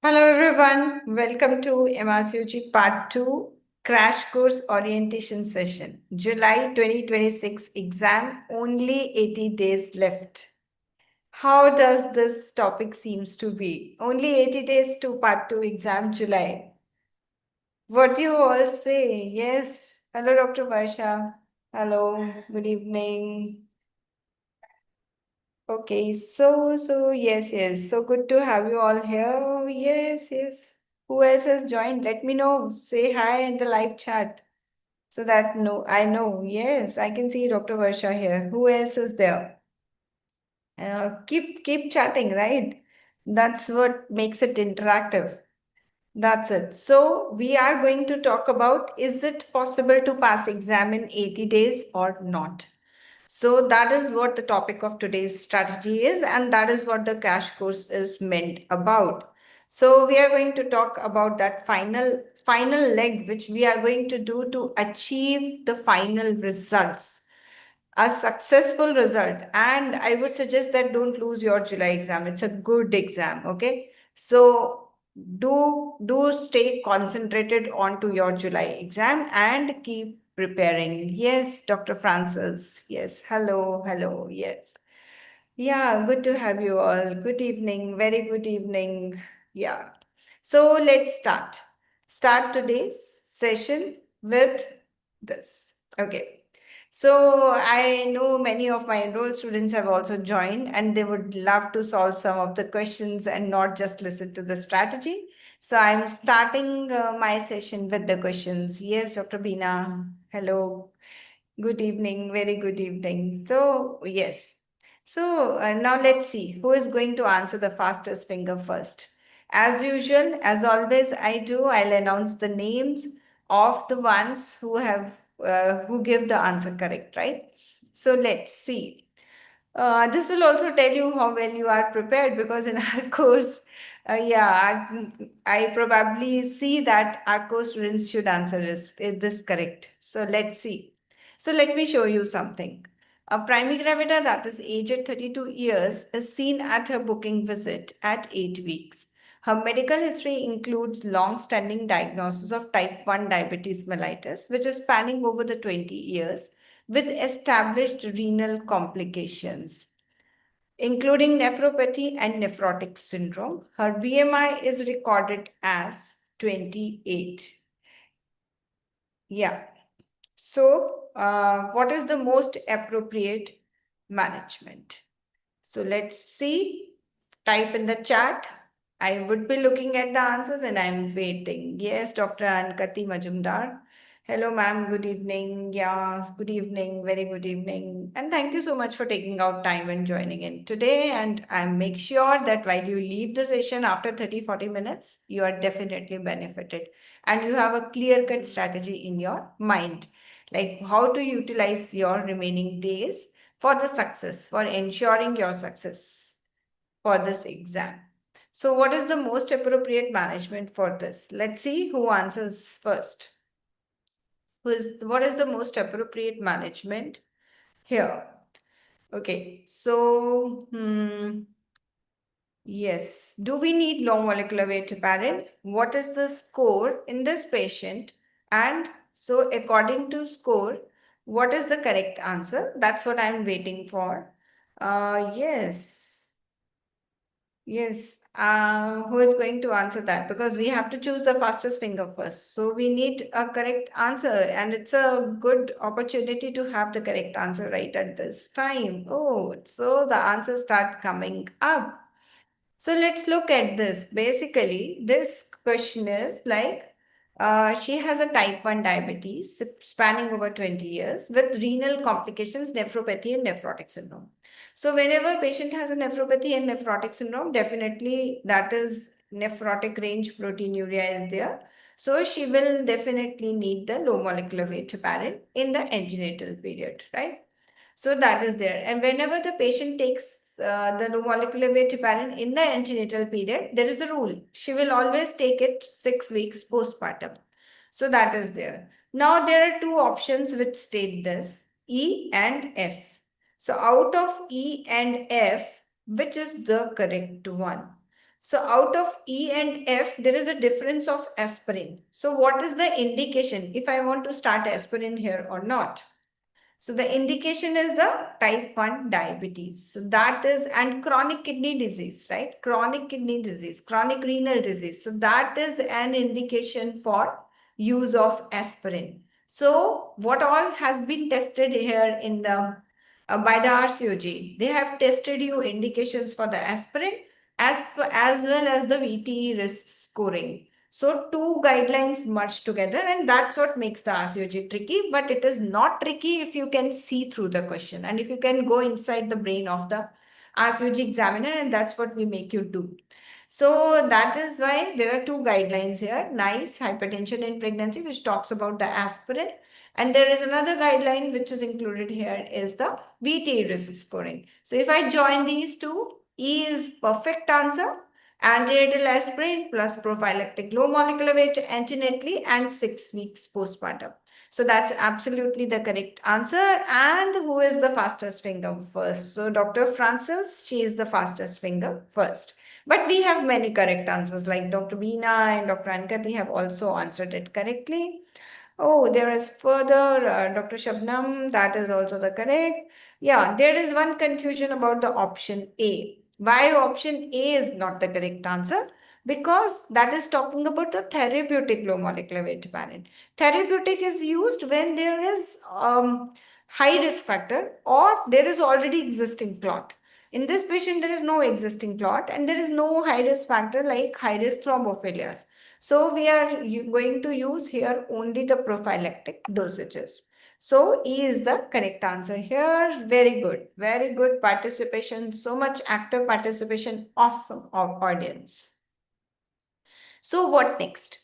Hello everyone, welcome to MRCOG Part 2 Crash Course Orientation Session. July 2026 exam, only 80 days left. How does this topic seems to be? Only 80 days to Part 2 exam July. What do you all say? Yes. Hello Dr. Varsha. Hello, good evening. Okay, yes. So good to have you all here. Yes. Who else has joined? Let me know. Say hi in the live chat so that no, I know. Yes, I can see Dr. Varsha here. Who else is there? Keep chatting, right? That's what makes it interactive. That's it. So we are going to talk about, is it possible to pass exam in 80 days or not? So that is what the topic of today's strategy is, and that is what the crash course is meant about. So we are going to talk about that final leg, which we are going to do to achieve the final results, a successful result. And I would suggest that don't lose your July exam. It's a good exam. Okay. So do stay concentrated onto your July exam and keep preparing. Yes, Dr. Francis. Yes. Hello. Yes. Yeah, good to have you all. Good evening. Very good evening. Yeah. So let's start. Start today's session with this. Okay. So I know many of my enrolled students have also joined and they would love to solve some of the questions and not just listen to the strategy. So I'm starting my session with the questions. Yes, Dr. Beena. Hello. Good evening, very good evening. So, yes. So, now let's see who is going to answer the fastest finger first. As usual, as always, I'll announce the names of the ones who give the answer correct, right? So, let's see. This will also tell you how well you are prepared because in our course, I probably see that our course students should answer is this correct. So let's see. So let me show you something. A primary gravida that is aged 32 years is seen at her booking visit at 8 weeks. Her medical history includes long-standing diagnosis of type 1 diabetes mellitus, which is spanning over the 20 years with established renal complications, including nephropathy and nephrotic syndrome. Her BMI is recorded as 28. Yeah. So, what is the most appropriate management? So, let's see. Type in the chat. I would be looking at the answers and I'm waiting. Yes, Dr. Ankati Majumdar. Hello, ma'am. Good evening. Yeah, good evening. Very good evening. And thank you so much for taking out time and joining in today. And I make sure that while you leave the session after 30-40 minutes, you are definitely benefited and you have a clear-cut strategy in your mind, like how to utilize your remaining days for the success, for ensuring your success for this exam. So, what is the most appropriate management for this? Let's see who answers first. What is the most appropriate management here? Okay, so yes, do we need low molecular weight heparin? What is the score in this patient? And so, according to score, what is the correct answer? That's what I'm waiting for. Yes. Yes, who is going to answer that? Because we have to choose the fastest finger first. So we need a correct answer, and it's a good opportunity to have the correct answer right at this time. Oh, so the answers start coming up. So let's look at this. Basically, this question is like she has a type 1 diabetes spanning over 20 years with renal complications, nephropathy, and nephrotic syndrome. So, whenever patient has a nephropathy and nephrotic syndrome, definitely that is nephrotic range proteinuria is there. So, she will definitely need the low molecular weight heparin in the antenatal period, right? So that is there. And whenever the patient takes the low molecular weight heparin in the antenatal period, there is a rule. She will always take it 6 weeks postpartum. So that is there. Now there are two options which state this, E and F. So out of E and F, which is the correct one? So out of E and F, there is a difference of aspirin. So what is the indication if I want to start aspirin here or not? So the indication is the type 1 diabetes. So that is, and chronic kidney disease, right? Chronic kidney disease, chronic renal disease. So that is an indication for use of aspirin. So what all has been tested here in the by the RCOG? They have tested you indications for the aspirin as well as the VTE risk scoring. So two guidelines merged together, and that's what makes the RCOG tricky, but it is not tricky if you can see through the question and if you can go inside the brain of the RCOG examiner, and that's what we make you do. So that is why there are two guidelines here. NICE, hypertension in pregnancy, which talks about the aspirin. And there is another guideline which is included here is the VT risk scoring. So if I join these two, E is perfect answer. Antenatal aspirin plus prophylactic low molecular weight antenatally and 6 weeks postpartum. So that's absolutely the correct answer. And who is the fastest finger first? So Dr. Francis, she is the fastest finger first. But we have many correct answers like Dr. Beena and Dr. Ankati have also answered it correctly. Oh, there is further Dr. Shabnam, that is also the correct. Yeah, there is one confusion about the option A. Why option A is not the correct answer? Because that is talking about the therapeutic low molecular weight parent. Therapeutic is used when there is high risk factor or there is already existing clot. In this patient, there is no existing clot and there is no high risk factor like high risk thrombophilias. So we are going to use here only the prophylactic dosages. So E is the correct answer here. Very good. Very good participation. So much active participation. Awesome audience. So what next?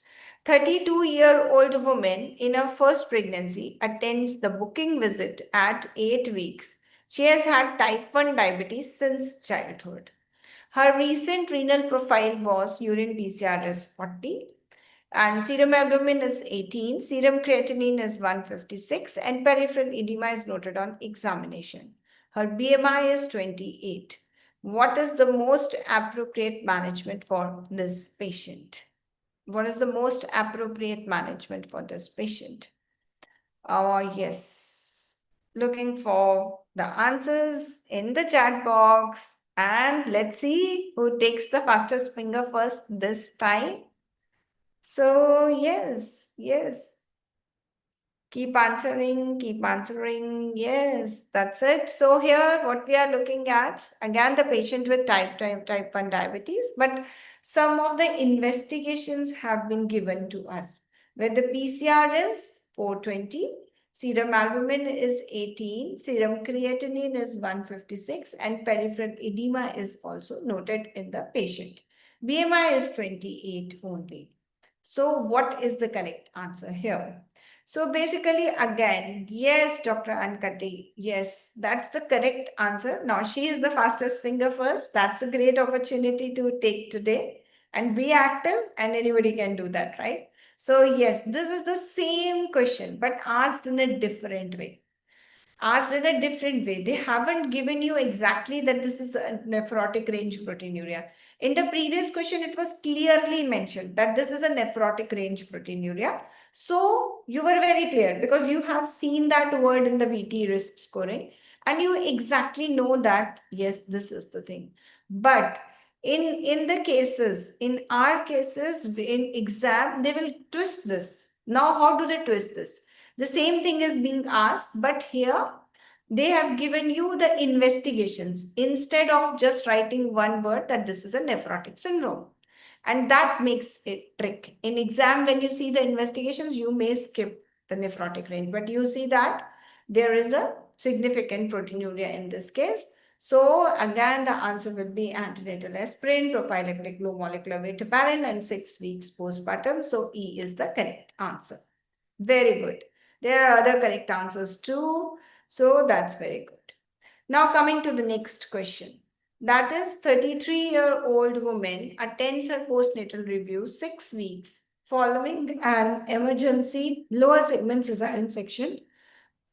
32-year-old woman in her first pregnancy attends the booking visit at 8 weeks. She has had type 1 diabetes since childhood. Her recent renal profile was urine PCR is 40 and serum albumin is 18, serum creatinine is 156 and peripheral edema is noted on examination. Her BMI is 28. What is the most appropriate management for this patient? What is the most appropriate management for this patient? Yes. Looking for the answers in the chat box. And let's see who takes the fastest finger first this time. So, yes, yes. Keep answering, keep answering. Yes, that's it. So here what we are looking at, again, the patient with type 1 diabetes, but some of the investigations have been given to us where the PCR is 420, serum albumin is 18, serum creatinine is 156, and peripheral edema is also noted in the patient. BMI is 28 only. So what is the correct answer here? So basically, again, yes, Dr. Ankati, yes, that's the correct answer. Now, she is the fastest finger first. That's a great opportunity to take today and be active, and anybody can do that, right? So, yes, this is the same question, but asked in a different way. Asked in a different way. They haven't given you exactly that this is a nephrotic range proteinuria. In the previous question, it was clearly mentioned that this is a nephrotic range proteinuria. So you were very clear because you have seen that word in the VT risk scoring and you exactly know that, yes, this is the thing. But in the cases, in our cases, in exam, they will twist this. Now, how do they twist this? The same thing is being asked, but here they have given you the investigations instead of just writing one word that this is a nephrotic syndrome. And that makes it trick. In exam, when you see the investigations, you may skip the nephrotic range, but you see that there is a significant proteinuria in this case. So again, the answer will be antenatal aspirin, prophylactic low molecular weight heparin, and 6 weeks postpartum. So E is the correct answer. Very good. There are other correct answers too. So that's very good. Now coming to the next question. That is 33-year-old woman attends her postnatal review 6 weeks following an emergency lower segment cesarean section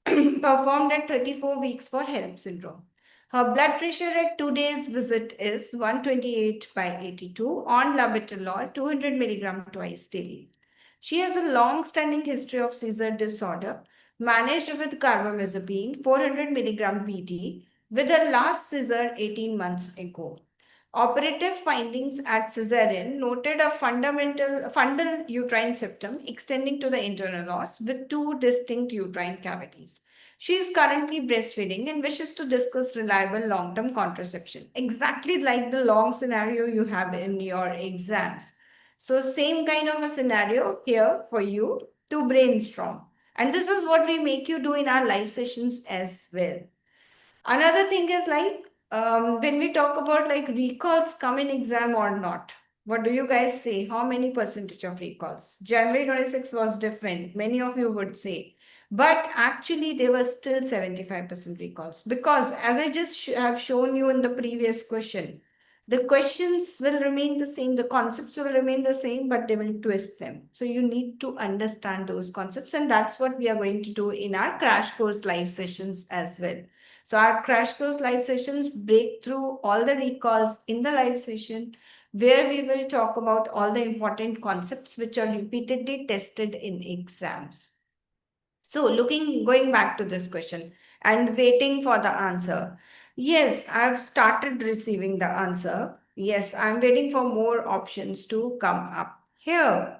performed at 34 weeks for HELLP syndrome. Her blood pressure at 2 days visit is 128 by 82 on labetalol 200 milligram twice daily. She has a long-standing history of seizure disorder managed with carbamazepine 400 milligram BD with her last seizure 18 months ago. Operative findings at cesarean noted a fundal uterine septum extending to the internal os with two distinct uterine cavities. She is currently breastfeeding and wishes to discuss reliable long term contraception, exactly like the long scenario you have in your exams. So, same kind of a scenario here for you to brainstorm. And this is what we make you do in our live sessions as well. Another thing is like when we talk about like recalls come in exam or not. What do you guys say? How many percentage of recalls? January 26 was different. Many of you would say. But actually, there were still 75% recalls because, as I just have shown you in the previous question, the questions will remain the same, the concepts will remain the same, but they will twist them. So, you need to understand those concepts, and that's what we are going to do in our crash course live sessions as well. So our crash course live sessions break through all the recalls in the live session where we will talk about all the important concepts which are repeatedly tested in exams. So going back to this question and waiting for the answer. Yes, I've started receiving the answer. Yes, I'm waiting for more options to come up here.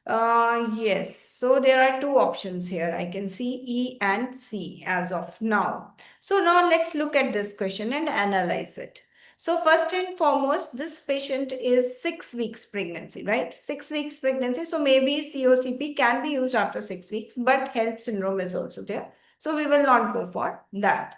Yes, so there are two options here. I can see E and C as of now. So now let's look at this question and analyze it. So first and foremost, this patient is 6 weeks pregnancy, right? 6 weeks pregnancy. So maybe COCP can be used after 6 weeks, but HELP syndrome is also there. So we will not go for that.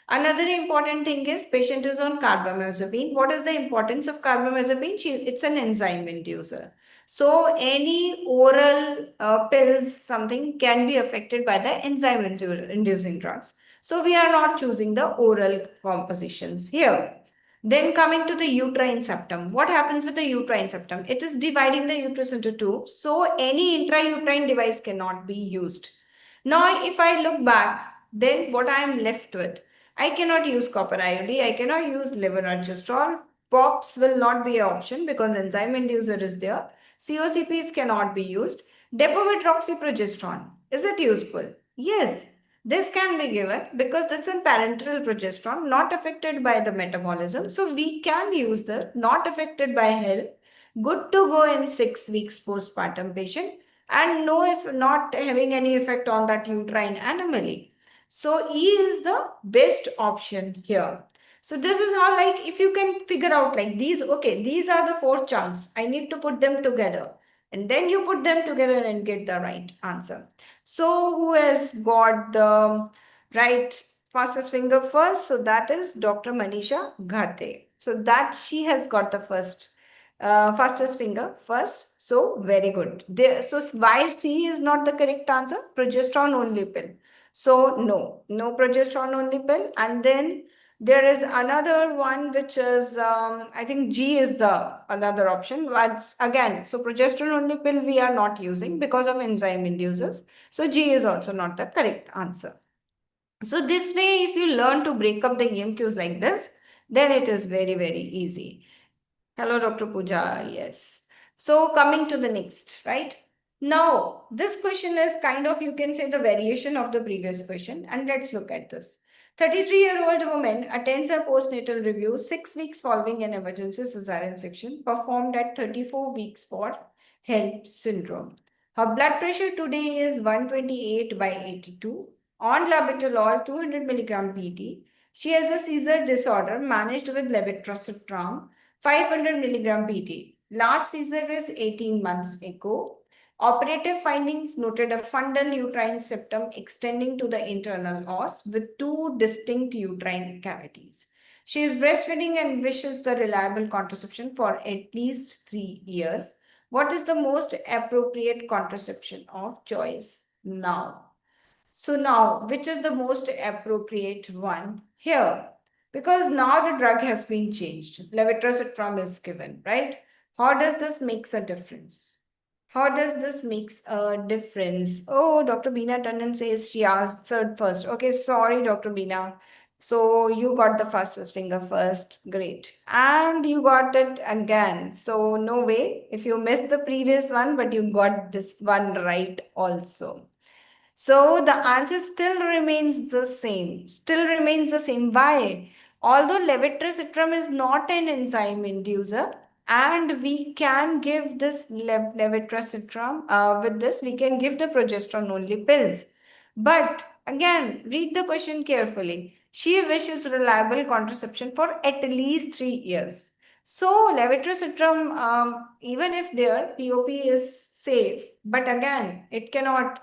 Another important thing is patient is on carbamazepine. What is the importance of carbamazepine? It's an enzyme inducer. So any oral pills, something can be affected by the enzyme inducing drugs. So we are not choosing the oral compositions here. Then coming to the uterine septum. What happens with the uterine septum? It is dividing the uterus into two. So any intrauterine device cannot be used. Now, if I look back, then what I am left with? I cannot use copper IOD. I cannot use levonorgestrel. POPs will not be an option because enzyme inducer is there. COCPs cannot be used. Depo-metroxyprogesterone. Is it useful? Yes. This can be given because that's a parenteral progesterone, not affected by the metabolism. So we can use the not affected by health. Good to go in 6 weeks postpartum patient and no if not having any effect on that uterine anomaly. So E is the best option here. So this is how like if you can figure out like these, okay, these are the four chunks. I need to put them together and then you put them together and get the right answer. So who has got the right fastest finger first? So that is Dr. Manisha Ghate. So that she has got the first fastest finger first. So very good. So why C is not the correct answer? Progesterone only pill. So no progesterone only pill. And then there is another one which is I think G is the another option. But again, so progesterone only pill we are not using because of enzyme inducers. So G is also not the correct answer. So this way, if you learn to break up the EMQs like this, then it is very, very easy. Hello, Dr. Pooja. Yes. So coming to the next, right? Now, this question is kind of, you can say, the variation of the previous question. And let's look at this. 33-year-old woman attends her postnatal review 6 weeks following an emergency cesarean section performed at 34 weeks for HELP syndrome. Her blood pressure today is 128 by 82 on labetalol 200 milligram PT. She has a seizure disorder managed with levetiracetam 500 milligram PT. Last seizure is 18 months ago. Operative findings noted a fundal uterine septum extending to the internal os with two distinct uterine cavities. She is breastfeeding and wishes the reliable contraception for at least 3 years. What is the most appropriate contraception of choice now? So now, which is the most appropriate one here? Because now the drug has been changed. Levetiracetam is given, right? How does this makes a difference? How does this makes a difference? Oh, Dr. Beena Tandon says she answered first. Okay, sorry, Dr. Beena. So you got the fastest finger first. Great. And you got it again. So no way. If you missed the previous one, but you got this one right also. So the answer still remains the same. Still remains the same. Why? Although levetiracetam is not an enzyme inducer, and we can give this levetiracetam, with this, we can give the progesterone only pills. But again, read the question carefully. She wishes reliable contraception for at least 3 years. So levetiracetam, even if their POP is safe, but again, we cannot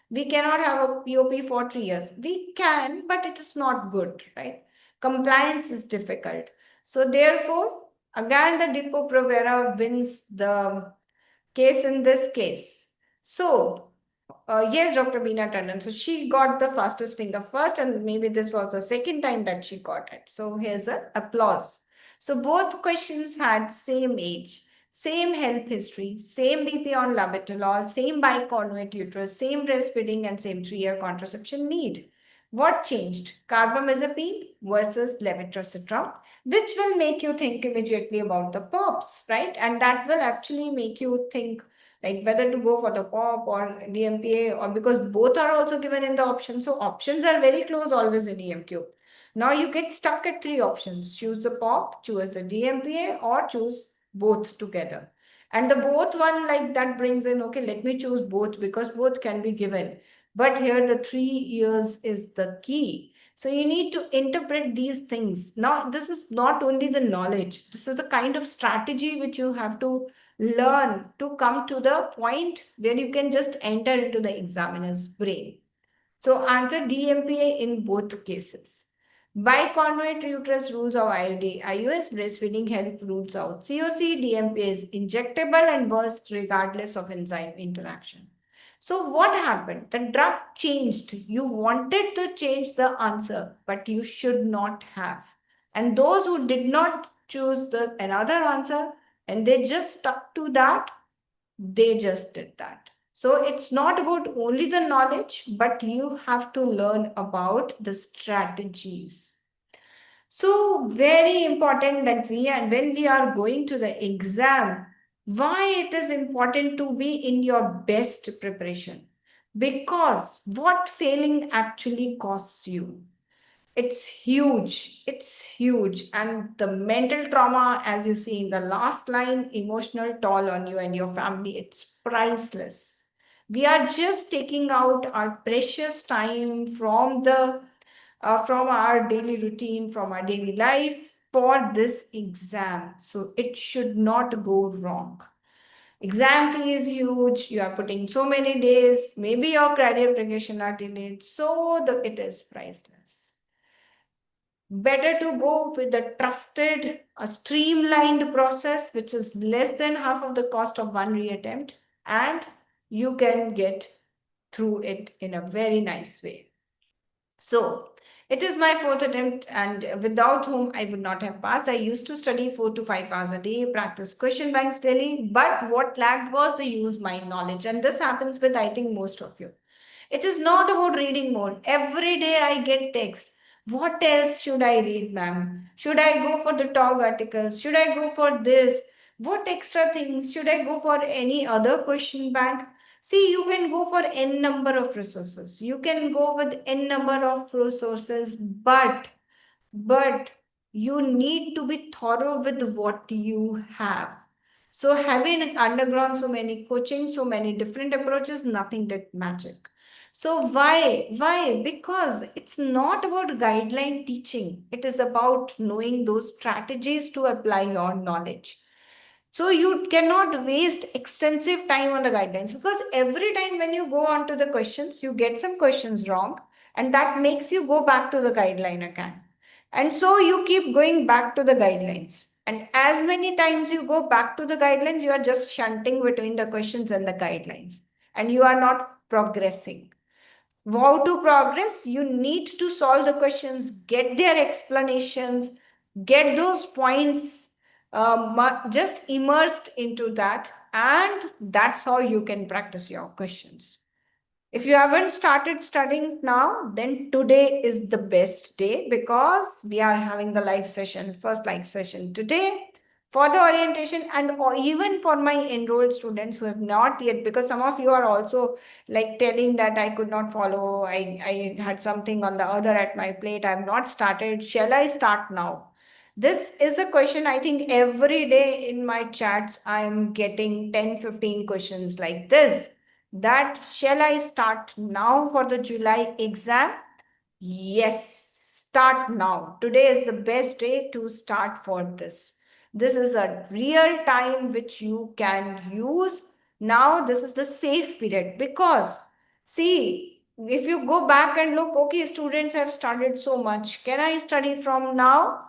have a POP for 3 years. We can, but it is not good, right? Compliance is difficult. So therefore, again, the Depo-Provera wins the case in this case. So yes, Dr. Beena Tandon. So she got the fastest finger first, and maybe this was the second time that she got it. So here's a applause. So both questions had same age, same health history, same BP on labetalol, same biconjugate uterus, same breastfeeding, and same 3-year contraception need. What changed? Carbamazepine versus levetiracetam, which will make you think immediately about the POPs, right? And that will actually make you think like whether to go for the POP or DMPA, or because both are also given in the option. So options are very close always in EMQ. Now you get stuck at three options. Choose the POP, choose the DMPA, or choose both together. And the both one like that brings in, okay, let me choose both because both can be given. But here the 3 years is the key. So you need to interpret these things. Now, this is not only the knowledge, this is the kind of strategy which you have to learn to come to the point where you can just enter into the examiner's brain. So answer DMPA in both cases. Biconjugate uterus rules of IUD, IUS breastfeeding help rules out. COC, DMPA is injectable and works regardless of enzyme interaction. So what happened? The drug changed. You wanted to change the answer, but you should not have. And those who did not choose the another answer and they just stuck to that, they just did that. So it's not about only the knowledge, but you have to learn about the strategies. So very important that we, and when we are going to the exam, why it is important to be in your best preparation? Because what failing actually costs you? It's huge. It's huge. And the mental trauma, as you see in the last line, emotional toll on you and your family, it's priceless. We are just taking out our precious time from our daily routine, from our daily life for this exam. So it should not go wrong. Exam fee is huge. You are putting so many days. Maybe your career application are delayed. So it is priceless. Better to go with a trusted, a streamlined process, which is less than half of the cost of one reattempt, and you can get through it in a very nice way. So, it is my fourth attempt, and without whom I would not have passed. I used to study 4 to 5 hours a day, practice question banks daily, but what lacked was the use mind knowledge, and this happens with, I think, most of you. It is not about reading more. Every day I get text. What else should I read, ma'am? Should I go for the talk articles? Should I go for this? What extra things? Should I go for any other question bank? See, you can go for n number of resources. You can go with n number of resources, but you need to be thorough with what you have. So having undergone so many coaching, so many different approaches, nothing did magic. So why? Because it's not about guideline teaching. It is about knowing those strategies to apply your knowledge. So you cannot waste extensive time on the guidelines, because every time when you go on to the questions, you get some questions wrong, and that makes you go back to the guideline again. And so you keep going back to the guidelines. And as many times you go back to the guidelines, you are just shunting between the questions and the guidelines, and you are not progressing. How to progress? You need to solve the questions, get their explanations, get those points just immersed into that, and that's how you can practice your questions. If you haven't started studying now, then today is the best day because we are having the live session, first live session today for the orientation, and or even for my enrolled students who have not yet, because some of you are also like telling that I could not follow, I had something on the other at my plate, I've not started. Shall I start now? This is a question I think every day in my chats I'm getting 10-15 questions like this, that shall I start now for the July exam? Yes, start now. Today is the best day to start for this. This is a real time which you can use. Now, this is the safe period because, see, if you go back and look, okay, students have studied so much. Can I study from now?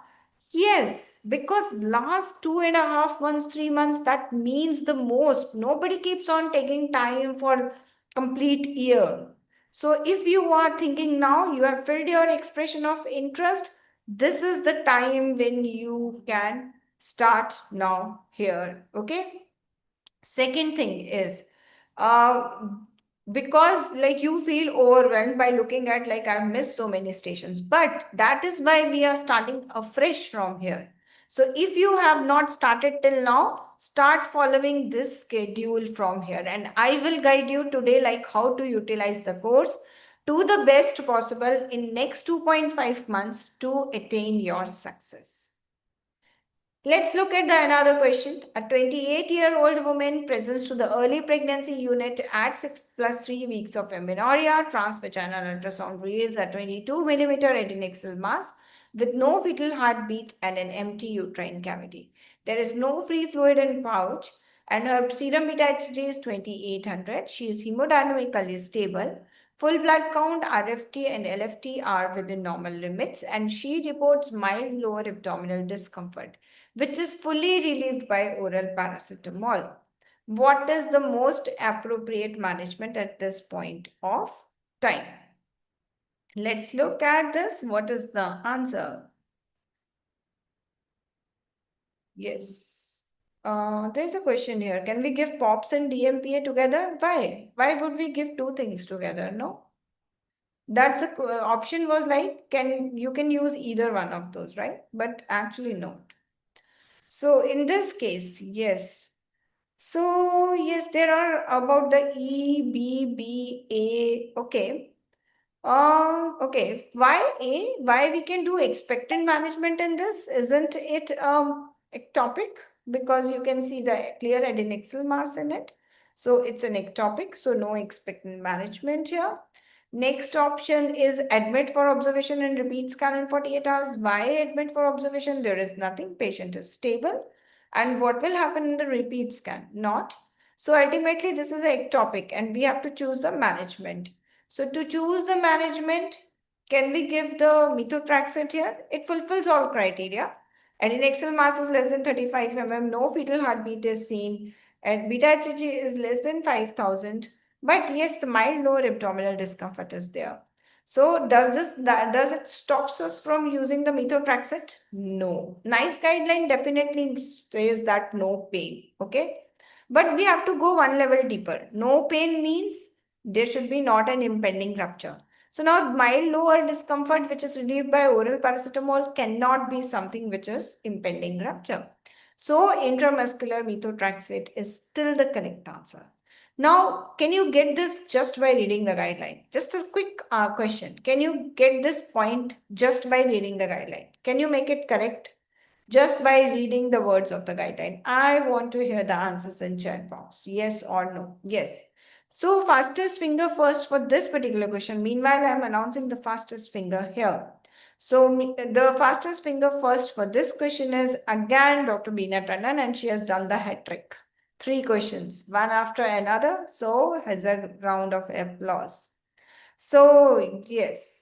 Yes, because last 2.5 months, 3 months, that means the most. Nobody keeps on taking time for complete year. So if you are thinking now, you have filled your expression of interest, this is the time when you can start now here. Okay. Second thing is, uh, because like you feel overwhelmed by looking at like I've missed so many stations, but that is why we are starting afresh from here. So if you have not started till now, start following this schedule from here, and I will guide you today like how to utilize the course to the best possible in next 2.5 months to attain your success. Let's look at the another question. A 28-year-old woman presents to the early pregnancy unit at 6 plus 3 weeks of amenorrhea. Transvaginal ultrasound reveals a 22 millimeter adnexal mass with no fetal heartbeat and an empty uterine cavity. There is no free fluid in pouch and her serum beta HG is 2800. She is hemodynamically stable. Full blood count, RFT and LFT are within normal limits, and she reports mild lower abdominal discomfort, which is fully relieved by oral paracetamol. What is the most appropriate management at this point of time? Let's look at this. What is the answer? Yes. There's a question here. Can we give POPs and DMPA together? Why? Why would we give two things together? No. That's the option was like, can you can use either one of those, right? But actually, no. So in this case, yes. So yes, there are about the E, B, B, A. Okay. Okay. Why A? Why we can do expectant management in this? Isn't it ectopic? Because you can see the clear adnexal mass in it. So it's an ectopic. So no expectant management here. Next option is admit for observation and repeat scan in 48 hours. Why admit for observation? There is nothing. Patient is stable. And what will happen in the repeat scan? Not. So ultimately, this is ectopic and we have to choose the management. So to choose the management, can we give the methotrexate here? It fulfills all criteria. And in excel mass is less than 35 mm, no fetal heartbeat is seen, and beta HCG is less than 5,000. But yes, the mild lower abdominal discomfort is there. So does it stops us from using the methotrexate? No. NICE guideline definitely says that no pain. Okay. But we have to go one level deeper. No pain means there should be not an impending rupture. So now mild lower discomfort which is relieved by oral paracetamol cannot be something which is impending rupture. So intramuscular methotrexate is still the correct answer. Now, can you get this just by reading the guideline? Just a quick question. Can you get this point just by reading the guideline? Can you make it correct just by reading the words of the guideline? I want to hear the answers in chat box. Yes or no? Yes. So fastest finger first for this particular question. Meanwhile, I am announcing the fastest finger here. So the fastest finger first for this question is again Dr. Beena Tandon, and she has done the hat trick. Three questions, one after another. So has a round of applause. So yes.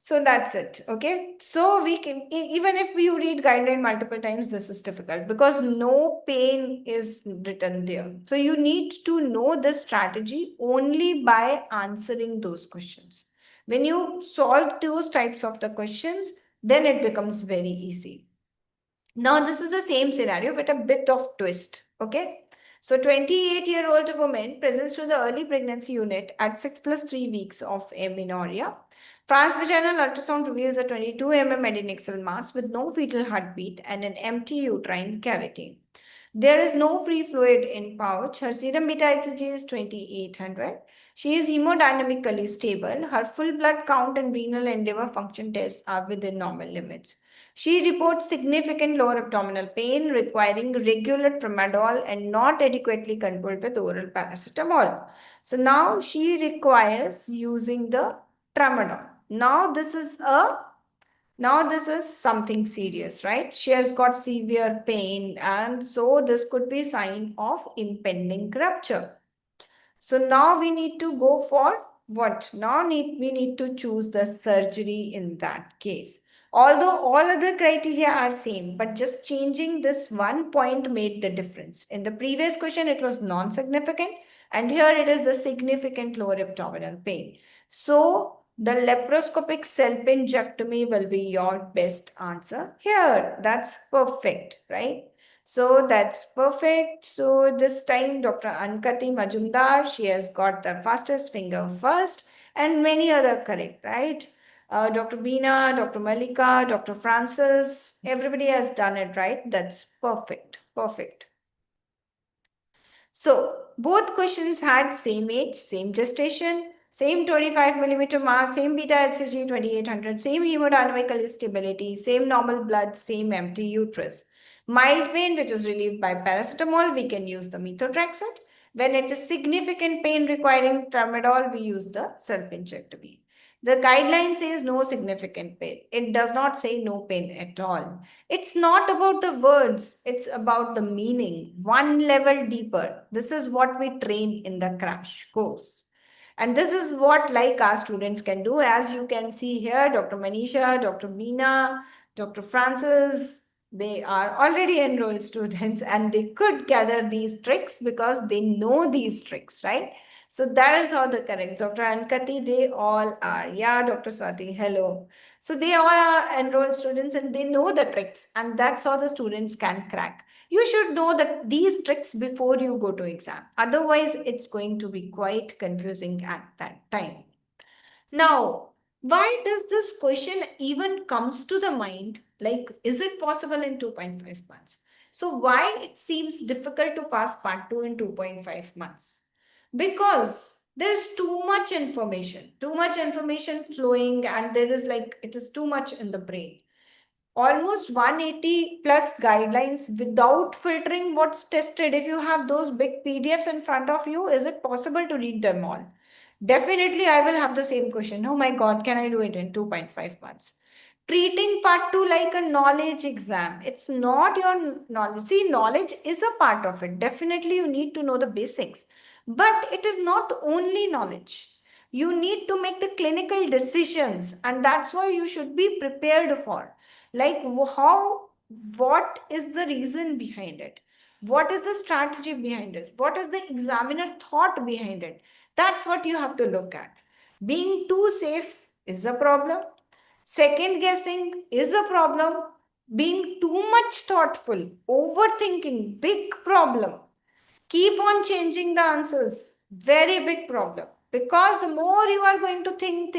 So that's it. Okay. So we can, even if you read guideline multiple times, this is difficult because no pain is written there. So you need to know the strategy only by answering those questions. When you solve those types of the questions, then it becomes very easy. Now, this is the same scenario with a bit of twist. Okay. So 28-year-old woman presents to the early pregnancy unit at 6 plus 3 weeks of amenorrhea. Transvaginal ultrasound reveals a 22 adnexal mass with no fetal heartbeat and an empty uterine cavity. There is no free fluid in pouch. Her serum beta HCG is 2800. She is hemodynamically stable. Her full blood count and renal and liver function tests are within normal limits. She reports significant lower abdominal pain requiring regular tramadol and not adequately controlled with oral paracetamol. So now she requires using the tramadol. Now this is something serious, right? She has got severe pain, and so this could be sign of impending rupture. So now we need to go for what? We need to choose the surgery in that case. Although all other criteria are same, but just changing this one point made the difference. In the previous question, it was non-significant, and here it is the significant lower abdominal pain. So the laparoscopic self-injectomy will be your best answer here. That's perfect, right? So that's perfect. So this time Dr. Ankati Majumdar, she has got the fastest finger first and many other correct, right? Dr. Beena, Dr. Malika, Dr. Francis, everybody has done it, right? That's perfect. Perfect. So both questions had same age, same gestation, same 25 millimeter mass, same beta HCG 2800, same hemodynamical stability, same normal blood, same empty uterus. Mild pain, which is relieved by paracetamol, we can use the methotrexate. When it is significant pain requiring tramadol, we use the self-injectomy. The guideline says no significant pain. It does not say no pain at all. It's not about the words, it's about the meaning, one level deeper. This is what we train in the crash course. And this is what like our students can do. As you can see here, Dr. Manisha, Dr. Meena, Dr. Francis, they are already enrolled students and they could gather these tricks because they know these tricks, right? So that is how the correct. Dr. Ankati, they all are. Yeah, Dr. Swati, hello. So they all are enrolled students and they know the tricks, and that's how the students can crack. You should know that these tricks before you go to exam. Otherwise, it's going to be quite confusing at that time. Now, why does this question even comes to the mind? Like, is it possible in 2.5 months? So why it seems difficult to pass part 2 in 2.5 months? Because there's too much information flowing, and there is like, it is too much in the brain. Almost 180 plus guidelines without filtering what's tested. If you have those big PDFs in front of you, is it possible to read them all? Definitely, I will have the same question. Oh my God, can I do it in 2.5 months? Treating part 2 like a knowledge exam. It's not your knowledge. See, knowledge is a part of it. Definitely, you need to know the basics. But it is not only knowledge. You need to make the clinical decisions, and that's why you should be prepared for. Like, what is the reason behind it? What is the strategy behind it? What is the examiner thought behind it? That's what you have to look at. Being too safe is a problem. Second guessing is a problem. Being too much thoughtful, overthinking, big problem. Keep on changing the answers. Very big problem. Because the more you are going to think,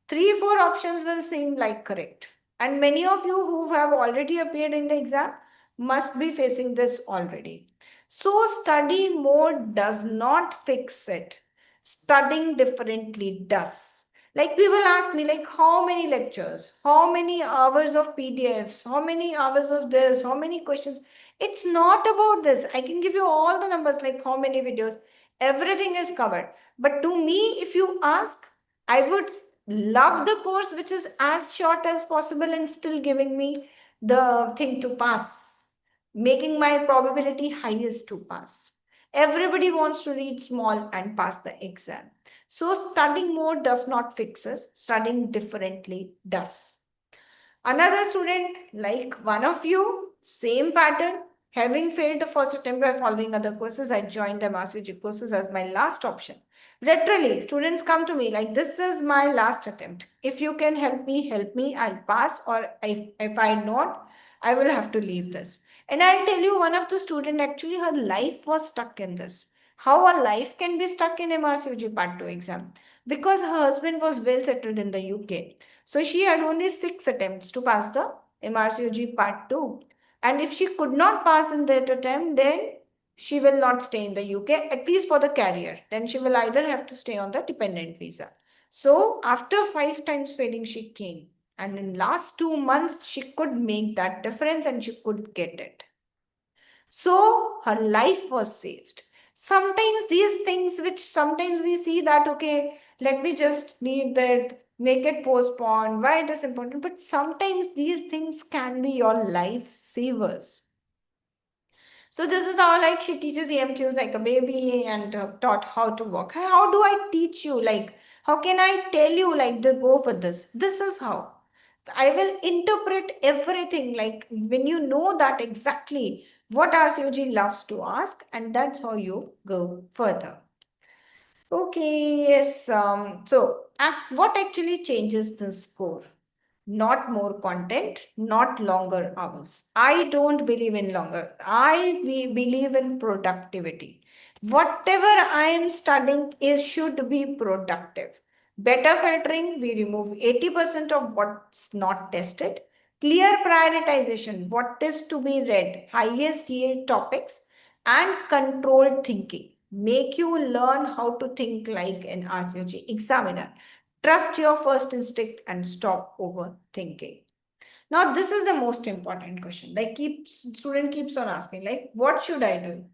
three, four options will seem like correct. And many of you who have already appeared in the exam must be facing this already. So study mode does not fix it. Studying differently does. Like people ask me, like, how many lectures, how many hours of PDFs, how many hours of this, how many questions. It's not about this. I can give you all the numbers, like how many videos. Everything is covered. But to me, if you ask, I would love the course which is as short as possible and still giving me the thing to pass, making my probability highest to pass. Everybody wants to read small and pass the exam. So studying more does not fix us. Studying differently does. Another student, like one of you, same pattern. Having failed the first attempt by following other courses, I joined the MRCG courses as my last option. Literally, students come to me like, this is my last attempt. If you can help me, I'll pass. Or if I not, I will have to leave this. And I'll tell you, one of the student, actually her life was stuck in this. How a life can be stuck in MRCOG Part 2 exam? Because her husband was well settled in the UK. So she had only 6 attempts to pass the MRCOG Part 2. And if she could not pass in that attempt, then she will not stay in the UK, at least for the career. Then she will either have to stay on the dependent visa. So after 5 times failing, she came. And in last 2 months, she could make that difference and she could get it. So her life was saved. Sometimes these things, which sometimes we see that, okay, let me just leave that, make it postponed, why it is important. But sometimes these things can be your life savers. So this is how, like, she teaches EMQs like a baby and taught how to walk. How do I teach you? Like, how can I tell you, like, to go for this? This is how. I will interpret everything, like when you know that exactly what RCOG loves to ask, and that's how you go further. Okay, yes. What actually changes the score? Not more content, not longer hours. I don't believe in longer. We believe in productivity. Whatever I am studying is should be productive. Better filtering, we remove 80% of what's not tested. Clear prioritization, what is to be read, highest yield topics, and controlled thinking. Make you learn how to think like an RCOG examiner. Trust your first instinct and stop overthinking. Now, this is the most important question. Like, student keeps on asking, like, what should I do?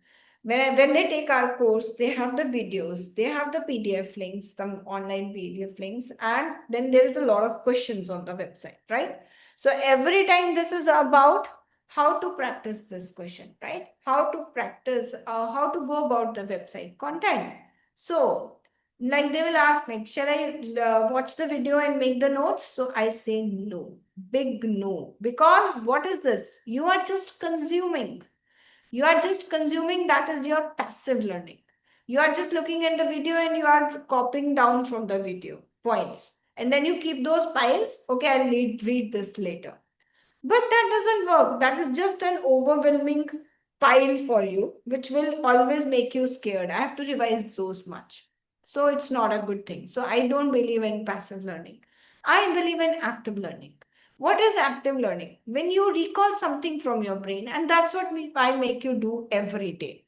When they take our course, they have the videos, they have the PDF links, some online PDF links, and then there is a lot of questions on the website, right? So every time this is about how to practice this question, right? How to practice, how to go about the website content. So like they will ask, like, shall I watch the video and make the notes? So I say no, big no. Because what is this? You are just consuming. You are just consuming, that is your passive learning. You are just looking at the video and you are copying down from the video points. And then you keep those piles. Okay, I'll read this later. But that doesn't work. That is just an overwhelming pile for you, which will always make you scared. I have to revise those much. So it's not a good thing. So I don't believe in passive learning. I believe in active learning. What is active learning? When you recall something from your brain, and that's what I make you do every day.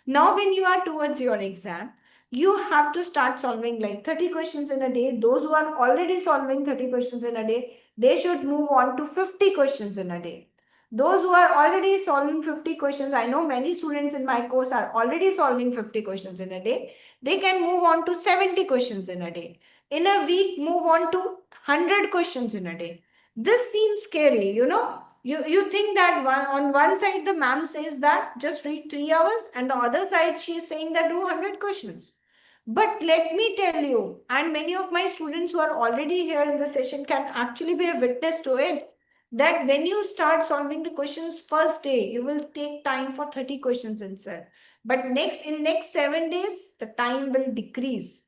Now, when you are towards your exam, you have to start solving like 30 questions in a day. Those who are already solving 30 questions in a day, they should move on to 50 questions in a day. Those who are already solving 50 questions, I know many students in my course are already solving 50 questions in a day. They can move on to 70 questions in a day. In a week, move on to 100 questions in a day. This seems scary, you know. You think that on one side the ma'am says that just read 3 hours, and the other side she is saying that do 100 questions. But let me tell you, and many of my students who are already here in the session can actually be a witness to it, that when you start solving the questions first day, you will take time for 30 questions itself. But next 7 days, the time will decrease.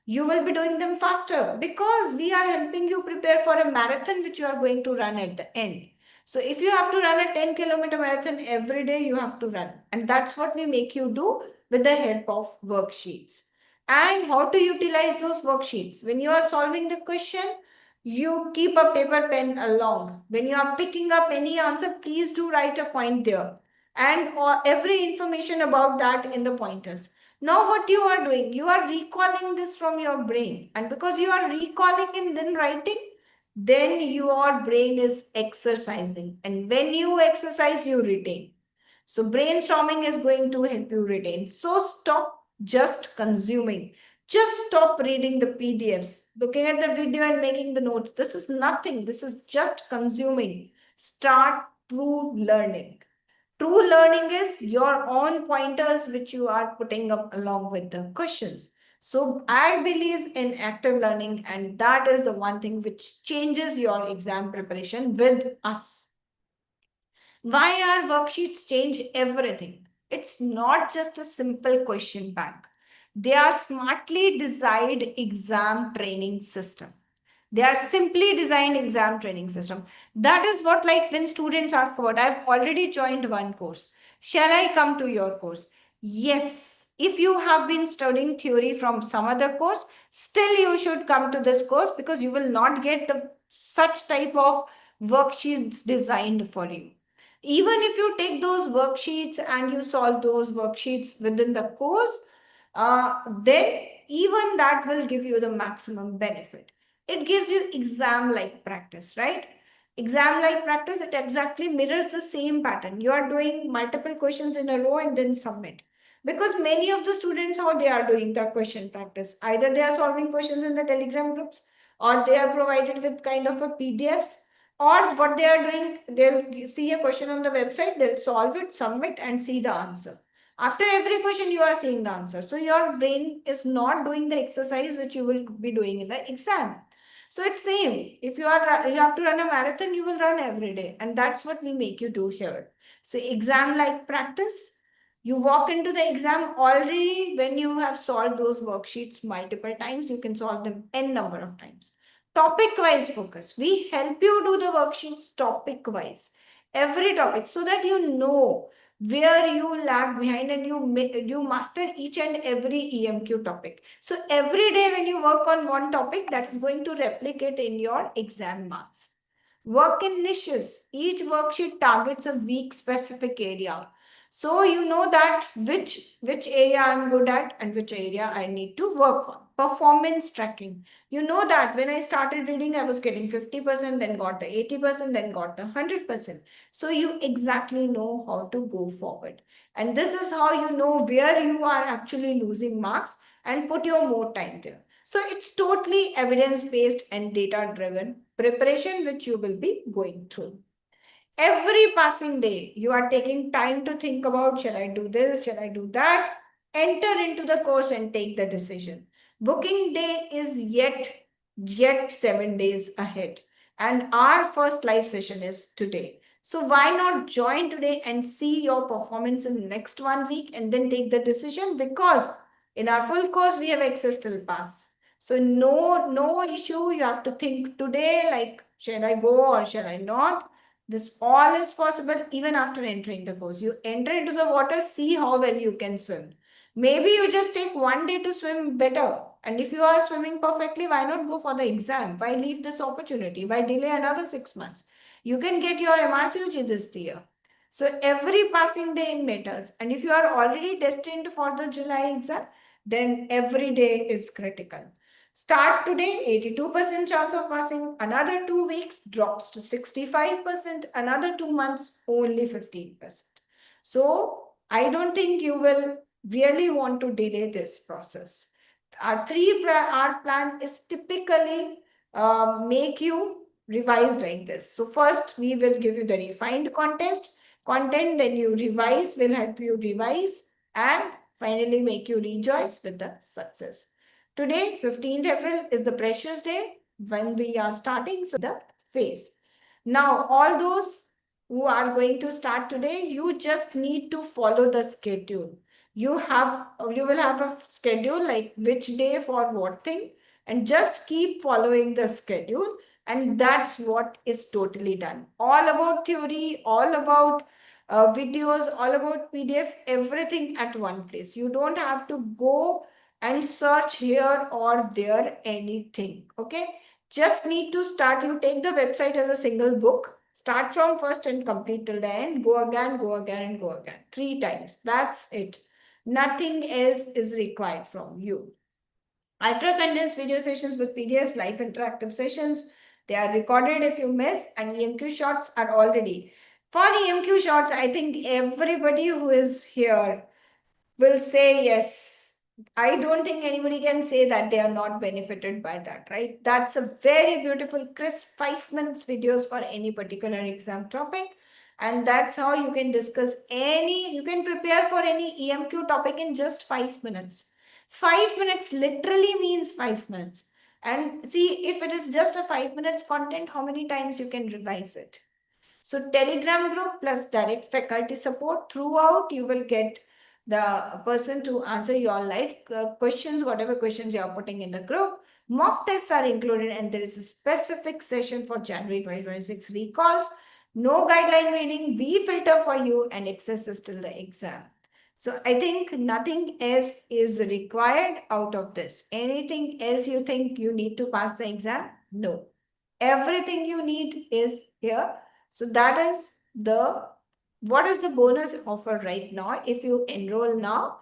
You will be doing them faster because we are helping you prepare for a marathon which you are going to run at the end. So if you have to run a 10-kilometer marathon every day, you have to run. And that's what we make you do with the help of worksheets. And how to utilize those worksheets. When you are solving the question, you keep a paper pen along. When you are picking up any answer, please do write a point there. And every information about that in the pointers. Now what you are doing, you are recalling this from your brain. And because you are recalling and then writing, then your brain is exercising. And when you exercise, you retain. So brainstorming is going to help you retain. So stop just consuming. Just stop reading the PDFs, looking at the video and making the notes. This is nothing. This is just consuming. Start true learning. True learning is your own pointers which you are putting up along with the questions. So I believe in active learning, and that is the one thing which changes your exam preparation with us. Why our worksheets change everything? It's not just a simple question bank. They are smartly designed exam training system. They are simply designed exam training system. That is what, like, when students ask about, I've already joined one course. Shall I come to your course? Yes. If you have been studying theory from some other course, still you should come to this course, because you will not get the such type of worksheets designed for you. Even if you take those worksheets and you solve those worksheets within the course, then even that will give you the maximum benefit. It gives you exam like practice, right? Exam like practice, it exactly mirrors the same pattern. You are doing multiple questions in a row and then submit. Because many of the students, how they are doing the question practice, either they are solving questions in the Telegram groups, or they are provided with kind of a PDFs, or what they are doing, they'll see a question on the website, they'll solve it, submit, and see the answer. After every question, you are seeing the answer. So your brain is not doing the exercise which you will be doing in the exam. So it's same. If you have to run a marathon, you will run every day. And that's what we make you do here. So exam like practice. You walk into the exam already when you have solved those worksheets multiple times. You can solve them n number of times. Topic wise focus. We help you do the worksheets topic wise. Every topic, so that you know where you lag behind, and you master each and every EMQ topic. So every day when you work on one topic, that is going to replicate in your exam marks. Work in niches. Each worksheet targets a weak specific area. So you know that which area I'm good at and which area I need to work on. Performance tracking. You know that when I started reading, I was getting 50%, then got the 80%, then got the 100%. So you exactly know how to go forward. And this is how you know where you are actually losing marks and put your more time there. So it's totally evidence-based and data-driven preparation which you will be going through. Every passing day, you are taking time to think about, shall I do this, shall I do that? Enter into the course and take the decision. Booking day is yet 7 days ahead. And our first live session is today. So why not join today and see your performance in the next 1 week and then take the decision? Because in our full course, we have access till pass. So no issue. You have to think today, like, shall I go or shall I not? This all is possible even after entering the course. You enter into the water, see how well you can swim. Maybe you just take 1 day to swim better. And if you are swimming perfectly, why not go for the exam? Why leave this opportunity? Why delay another 6 months? You can get your MRCUG this year. So every passing day matters. And if you are already destined for the July exam, then every day is critical. Start today, 82% chance of passing. Another 2 weeks drops to 65%. Another 2 months, only 15%. So I don't think you will really want to delay this process. Our 3-hour plan is typically make you revise like this. So first we will give you the refined content, then you revise, will help you revise, and finally make you rejoice with the success. Today, 15th April, is the precious day when we are starting the phase. Now, all those who are going to start today, you just need to follow the schedule. You will have a schedule like which day for what thing, and just keep following the schedule, and that's what is totally done. All about theory, all about videos, all about PDF, everything at one place. You don't have to go and search here or there anything. Okay, just need to start. You take the website as a single book, start from first and complete till the end, go again, go again, and go again 3 times. That's it. Nothing else is required from you. Ultra condensed video sessions with PDFs, live interactive sessions, they are recorded if you miss, and EMQ shots are already. For EMQ shots, I think everybody who is here will say yes. I don't think anybody can say that they are not benefited by that, right? That's a very beautiful, crisp 5 minutes videos for any particular exam topic. And that's how you can discuss you can prepare for any EMQ topic in just 5 minutes. 5 minutes literally means 5 minutes. And see, if it is just a 5 minutes content, how many times you can revise it? So Telegram group plus direct faculty support throughout, you will get the person to answer your live questions, whatever questions you are putting in the group. Mock tests are included, and there is a specific session for January 2026 recalls. No guideline reading, we filter for you, and access is till the exam. So I think nothing else is required out of this. Anything else you think you need to pass the exam? No. Everything you need is here. So that is what is the bonus offer right now? If you enroll now,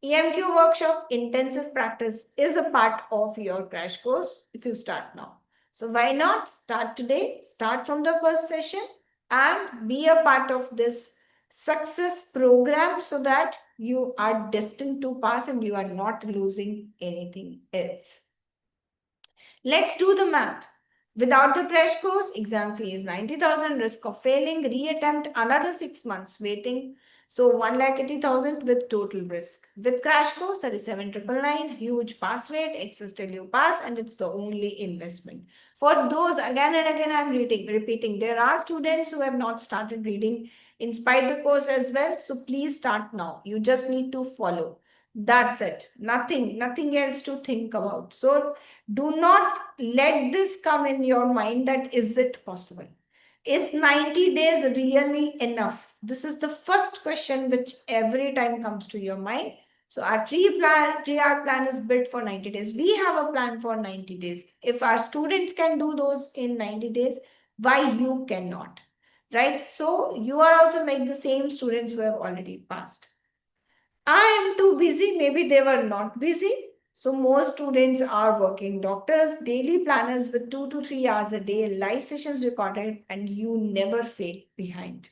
EMQ workshop intensive practice is a part of your crash course if you start now. So why not start today? Start from the first session and be a part of this success program so that you are destined to pass and you are not losing anything else. Let's do the math. Without the crash course, exam fee is 90,000, risk of failing, reattempt another 6 months waiting. So 1,80,000 with total risk. With crash course, 37,999, huge pass rate, access till you pass, and it's the only investment. For those, again and again, I'm repeating, there are students who have not started reading inside the course as well. So please start now. You just need to follow. That's it. Nothing else to think about. So do not let this come in your mind that is it possible? Is 90 days really enough? This is the first question which every time comes to your mind. So our 3-hour plan is built for 90 days. We have a plan for 90 days. If our students can do those in 90 days, why you cannot? Right? So you are also like the same students who have already passed. I am too busy. Maybe they were not busy. So most students are working doctors, daily planners with 2 to 3 hours a day, live sessions recorded, and you never fail behind.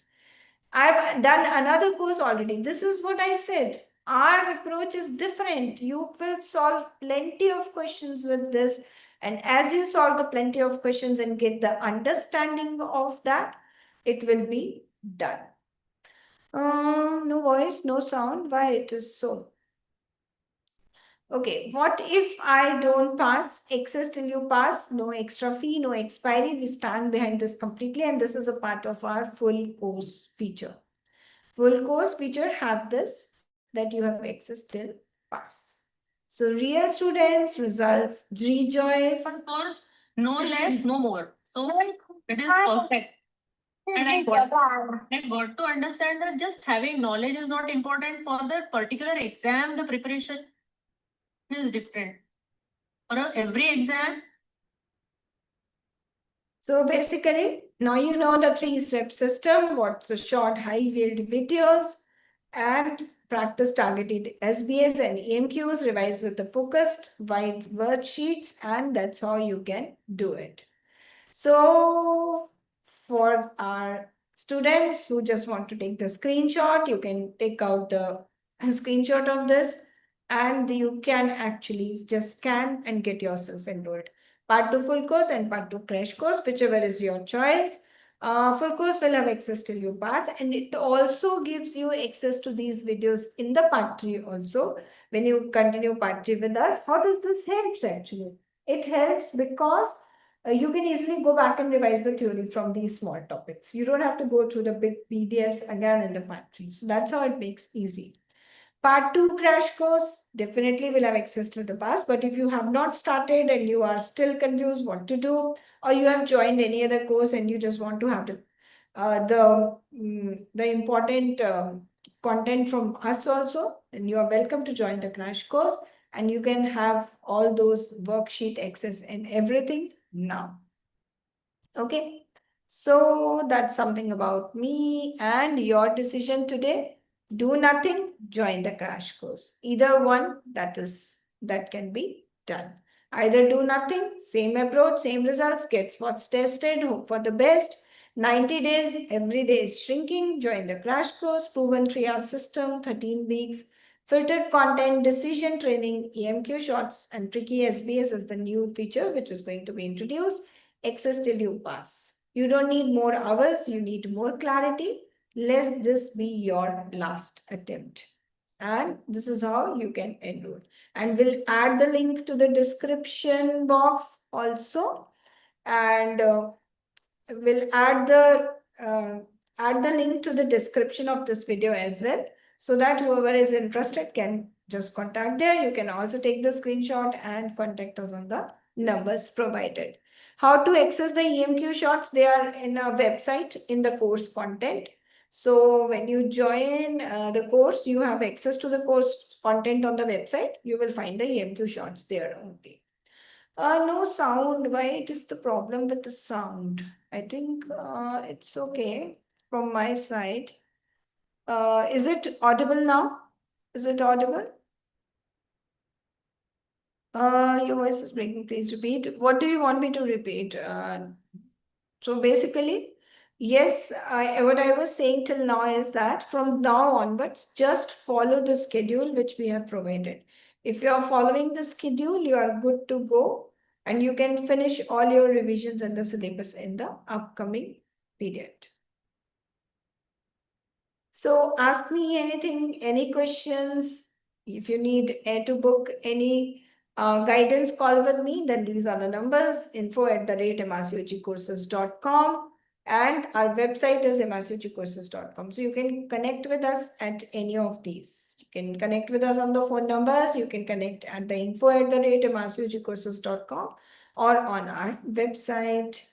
I've done another course already. This is what I said. Our approach is different. You will solve plenty of questions with this. And as you solve the plenty of questions and get the understanding of that, it will be done. No voice, no sound. Why it is so? Okay, what if I don't pass? Access till you pass, no extra fee, no expiry. We stand behind this completely, and this is a part of our full course feature. Full course feature have this that you have access till pass. So real students, results, rejoice. Of course, no less, no more. So it is perfect. And I got to understand that just having knowledge is not important for the particular exam. The preparation is different. For every exam, So basically, now you know the 3-step system, what's the short, high-yield videos, and practice targeted SBAs and EMQs, revise with the focused wide worksheets, and that's how you can do it. So for our students who just want to take the screenshot, you can take out the screenshot of this and you can actually just scan and get yourself enrolled. Part 2 full course and part 2 crash course, whichever is your choice. Full course will have access till you pass, and it also gives you access to these videos in the part 3 also. When you continue part 3 with us, how does this help actually? It helps because you can easily go back and revise the theory from these small topics. You don't have to go through the big PDFs again in the part 3. So that's how it makes easy. Part 2 crash course definitely will have access to the past, but if you have not started and you are still confused what to do, or you have joined any other course and you just want to have the important content from us also, then you are welcome to join the crash course and you can have all those worksheet access and everything now. Okay, so that's something about me and your decision today. Do nothing, join the crash course. Either one that can be done. Either do nothing, same approach, same results, gets what's tested, hope for the best. 90 days, every day is shrinking. Join the crash course, proven 3-hour system, 13 weeks. Filtered content, decision training, EMQ shots, and tricky SBS is the new feature which is going to be introduced. Access till you pass. You don't need more hours, you need more clarity. Let this be your last attempt. And this is how you can enroll. And we'll add the link to the description box also. And we'll add the link to the description of this video as well, so that whoever is interested can just contact there. You can also take the screenshot and contact us on the numbers provided. How to access the EMQ shots? They are in a website in the course content. So when you join the course, you have access to the course content on the website. You will find the EMQ shots there only. No sound. Why it is the problem with the sound? I think it's okay from my side. Is it audible now? Is it audible? Your voice is breaking. Please repeat. What do you want me to repeat? So basically, yes, what I was saying till now is that from now onwards, just follow the schedule which we have provided. If you are following the schedule, you are good to go and you can finish all your revisions and the syllabus in the upcoming period. So ask me anything, any questions. If you need to book any guidance call with me, then these are the numbers: info@mrcogcourses.com, and our website is mrcogcourses.com. So you can connect with us at any of these. You can connect with us on the phone numbers. You can connect at the info@mrcogcourses.com or on our website.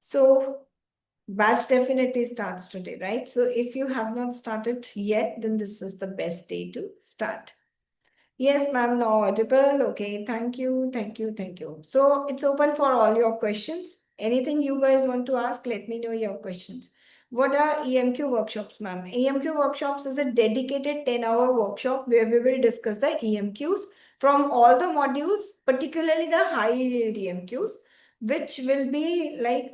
So batch definitely starts today, right? So if you have not started yet, then this is the best day to start. Yes, ma'am, now audible. Okay, thank you, thank you, thank you. So it's open for all your questions. Anything you guys want to ask, let me know your questions. What are EMQ workshops, ma'am? EMQ workshops is a dedicated 10-hour workshop where we will discuss the EMQs from all the modules, particularly the high yield EMQs, which will be like,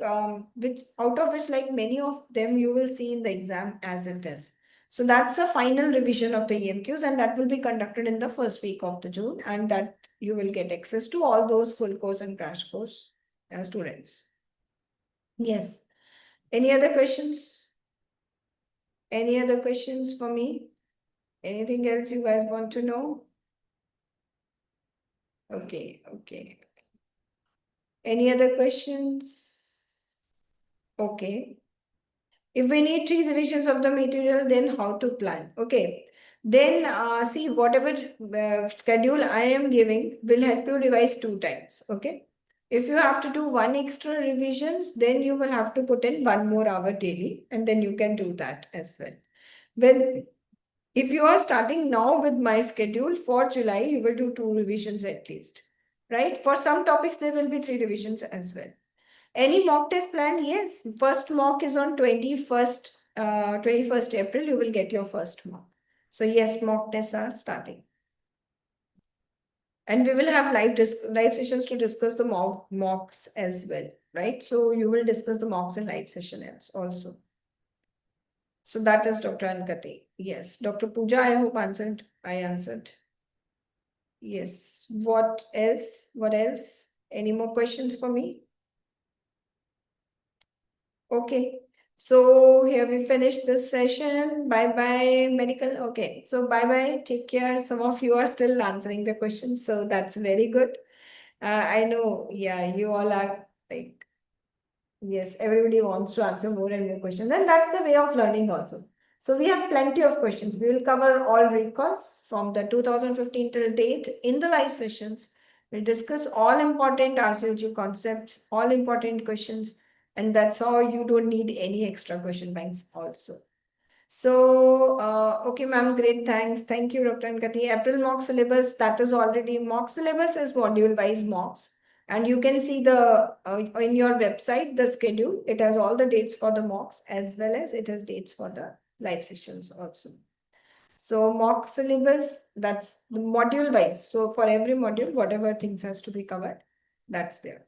which out of which like many of them you will see in the exam as it is. So that's the final revision of the EMQs, and that will be conducted in the first week of the June, and that you will get access to all those full course and crash course students. Yes. Any other questions? Any other questions for me? Anything else you guys want to know? Okay, okay. Any other questions? Okay. If we need 3 revisions of the material, then how to plan? Okay. Then see, whatever schedule I am giving will help you revise 2 times. Okay. If you have to do 1 extra revisions, then you will have to put in 1 more hour daily, and then you can do that as well. When if you are starting now with my schedule for July, you will do 2 revisions at least, right? For some topics, there will be 3 revisions as well. Any mock test planned? Yes. First mock is on 21st April. You will get your first mock. So yes, mock tests are starting. And we will have live sessions to discuss the mocks as well, right? So you will discuss the mocks in live session also. So that is Dr. Ankati. Yes. Dr. Pooja, I hope I answered. Yes. What else? What else? Any more questions for me? Okay. So here we finish this session. Bye bye, medical. Okay. So bye bye. Take care. Some of you are still answering the questions. So that's very good. I know. Yeah, you all are like, yes, everybody wants to answer more and more questions. And that's the way of learning also. So we have plenty of questions. We will cover all recalls from the 2015 till date in the live sessions. We'll discuss all important RCOG concepts, all important questions, and that's how you don't need any extra question banks also. So, okay, ma'am, great, thanks. Thank you, Dr. Ankati. April mock syllabus, that is already mock syllabus is module-wise mocks. And you can see the in your website, the schedule. It has all the dates for the mocks as well as it has dates for the live sessions also. So mock syllabus, that's the module-wise. So for every module, whatever things has to be covered, that's there.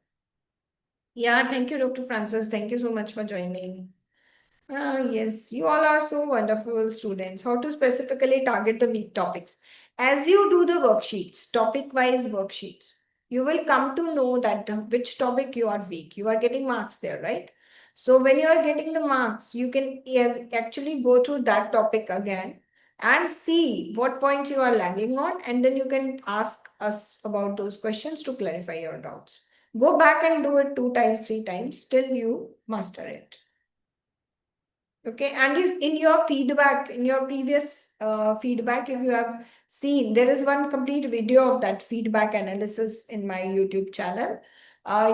Yeah, thank you, Dr. Francis. Thank you so much for joining. Yes, you all are so wonderful students. How to specifically target the weak topics. As you do the worksheets, topic-wise worksheets, you will come to know that which topic you are weak. You are getting marks there, right? So when you are getting the marks, you can actually go through that topic again and see what points you are lagging on, and then you can ask us about those questions to clarify your doubts. Go back and do it 2 times, 3 times till you master it. Okay, and if in your feedback, in your previous feedback, if you have seen, there is one complete video of that feedback analysis in my YouTube channel.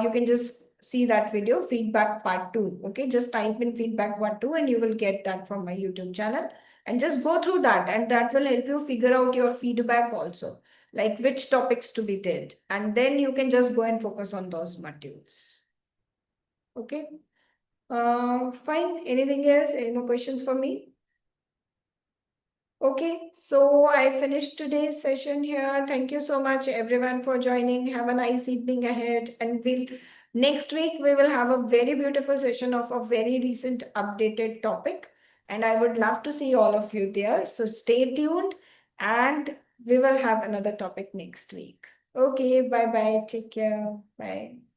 You can just see that video, feedback part 2. Okay, just type in feedback part 2 and you will get that from my YouTube channel. And just go through that, and that will help you figure out your feedback also, like which topics to be did. And then you can just go and focus on those modules. Okay. Fine. Anything else? Any more questions for me? Okay, so I finished today's session here. Thank you so much, everyone, for joining. Have a nice evening ahead. And next week we will have a very beautiful session of a very recent updated topic. And I would love to see all of you there. So stay tuned, and we will have another topic next week. Okay, bye bye. Take care. Bye.